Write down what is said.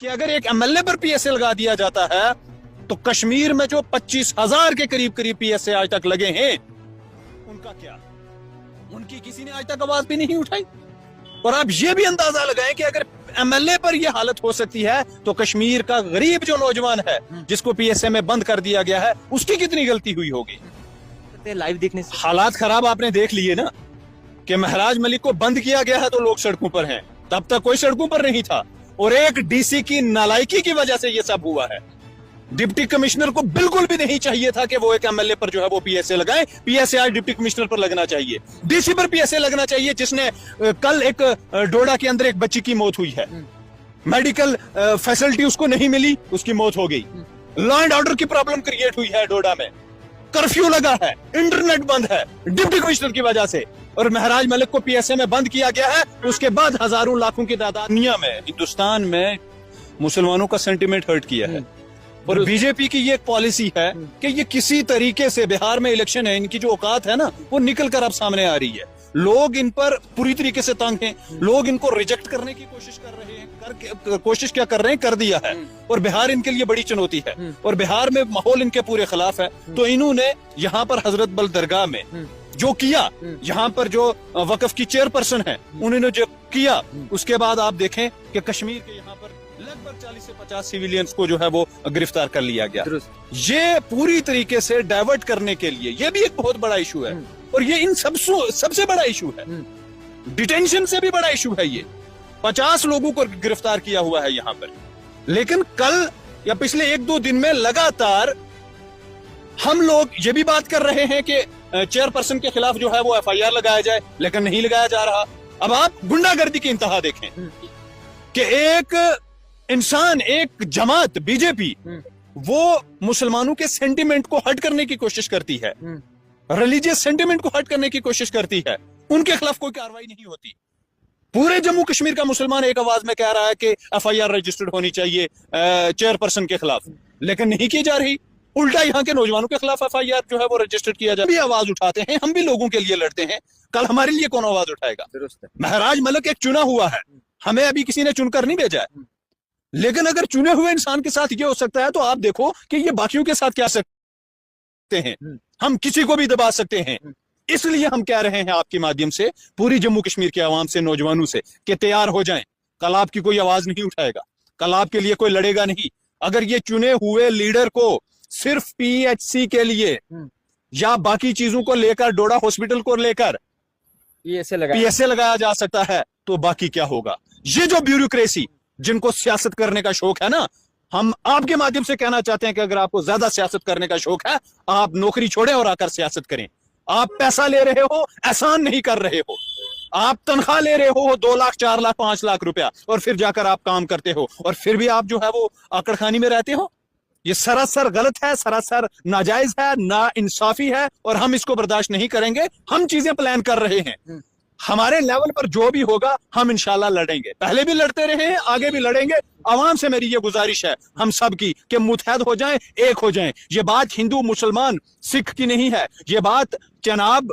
कि अगर एक एमएलए पर पीएसए लगा दिया जाता है तो कश्मीर में जो 25,000 के करीब पीएसए आज तक लगे हैं उनका क्या? उनकी किसी ने आज तक आवाज भी नहीं उठाई। और आप ये भी अंदाजा लगाएं कि अगर एमएलए पर यह हालत हो सकती है तो कश्मीर का गरीब जो नौजवान है जिसको पीएसए में बंद कर दिया गया है उसकी कितनी गलती हुई होगी। लाइव देखने से हालात खराब आपने देख लिए ना कि महराज मलिक को बंद किया गया है तो लोग सड़कों पर हैं, तब तक कोई सड़कों पर नहीं था और एक डीसी की नालायकी की वजह से ये सब हुआ है। डिप्टी कमिश्नर को बिल्कुल भी नहीं चाहिए था कि वो एक एमएलए पर जो है वो पीएसए लगाए। पीएसए आज डिप्टी कमिश्नर पर लगना चाहिए, डीसी पर पीएसए लगना चाहिए जिसने कल एक डोडा के अंदर एक बच्ची की मौत हुई है, मेडिकल फैसिलिटी उसको नहीं मिली, उसकी मौत हो गई। लॉ एंड ऑर्डर की प्रॉब्लम क्रिएट हुई है डोडा में, कर्फ्यू लगा है, इंटरनेट बंद है डिप्टी कमिश्नर की वजह से और महराज मलिक को पीएसए में बंद किया गया है। उसके बाद हजारों लाखों की तादाद दुनिया में हिंदुस्तान में मुसलमानों का सेंटिमेंट हर्ट किया है और बीजेपी की ये पॉलिसी है कि ये किसी तरीके से बिहार में इलेक्शन है, इनकी जो औकात है ना वो निकल कर अब सामने आ रही है। लोग इन पर पूरी तरीके से तंग हैं, लोग इनको रिजेक्ट करने की कोशिश कर रहे हैं, कोशिश क्या कर रहे हैं, कर दिया है और बिहार इनके लिए बड़ी चुनौती है और बिहार में माहौल इनके पूरे खिलाफ है। तो इन्होंने यहाँ पर हजरत बल दरगाह में जो किया, यहाँ पर जो वक्फ की चेयरपर्सन है उन्होंने जो किया, उसके बाद आप देखें कि कश्मीर के यहाँ पर लगभग 40 से 50 सिविलियंस को जो है वो गिरफ्तार कर लिया गया। ये पूरी तरीके से डाइवर्ट करने के लिए ये भी एक बहुत बड़ा इशू है और ये इन सबसे बड़ा इशू है। डिटेंशन से भी बड़ा इशू है। ये 50 लोगों को गिरफ्तार किया हुआ है यहाँ पर, लेकिन कल या पिछले 1-2 दिन में लगातार हम लोग ये भी बात कर रहे हैं कि चेयरपर्सन के खिलाफ जो है वो एफआईआर लगाया जाए, लेकिन नहीं लगाया जा रहा। अब आप गुंडागर्दी की इंतहा देखें कि एक इंसान, एक जमात बीजेपी वो मुसलमानों के सेंटिमेंट को हट करने की कोशिश करती है, रिलीजियस सेंटिमेंट को हट करने की कोशिश करती है, उनके खिलाफ कोई कार्रवाई नहीं होती। पूरे जम्मू कश्मीर का मुसलमान एक आवाज में कह रहा है कि एफआईआर रजिस्टर्ड होनी चाहिए चेयरपर्सन के खिलाफ, लेकिन नहीं की जा रही। उल्टा यहाँ के नौजवानों के खिलाफ एफआईआर जो है वो रजिस्टर्ड किया जाए। भी आवाज उठाते हैं, हम भी लोगों के लिए लड़ते हैं, कल हमारे लिए कौन आवाज उठाएगा? महराज मलिक एक चुना हुआ है, हमें अभी किसी ने चुनकर नहीं भेजा है, लेकिन अगर चुने हुए इंसान के साथ ये हो सकता है तो आप देखो कि ये बाकियों के साथ क्या सकते हैं। हम किसी को भी दबा सकते हैं। इसलिए हम कह रहे हैं आपके माध्यम से पूरी जम्मू कश्मीर के आवाम से, नौजवानों से कि तैयार हो जाएं। कल आपकी कोई आवाज नहीं उठाएगा, कल आपके लिए कोई लड़ेगा नहीं। अगर ये चुने हुए लीडर को सिर्फ पीएचसी के लिए या बाकी चीजों को लेकर, डोडा हॉस्पिटल को लेकर पीएसए लगाया जा सकता है तो बाकी क्या होगा? ये जो ब्यूरोक्रेसी, जिनको सियासत करने का शौक है ना, हम आपके माध्यम से कहना चाहते हैं कि अगर आपको ज्यादा सियासत करने का शौक है, आप नौकरी छोड़े और आकर सियासत करें। आप पैसा ले रहे हो, एहसान नहीं कर रहे हो। आप तनख्वाह ले रहे हो 2 लाख, 4 लाख, 5 लाख रुपया और फिर जाकर आप काम करते हो और फिर भी आप जो है वो आकड़खानी में रहते हो। ये सरासर गलत है, सरासर नाजायज है, ना इंसाफी है और हम इसको बर्दाश्त नहीं करेंगे। हम चीजें प्लान कर रहे हैं, हमारे लेवल पर जो भी होगा हम इंशाल्लाह लड़ेंगे। पहले भी लड़ते रहे हैं, आगे भी लड़ेंगे। आवाम से मेरी ये गुजारिश है हम सब की कि मुत्तहद हो जाएं, एक हो जाएं। ये बात हिंदू, मुसलमान, सिख की नहीं है, ये बात जनाब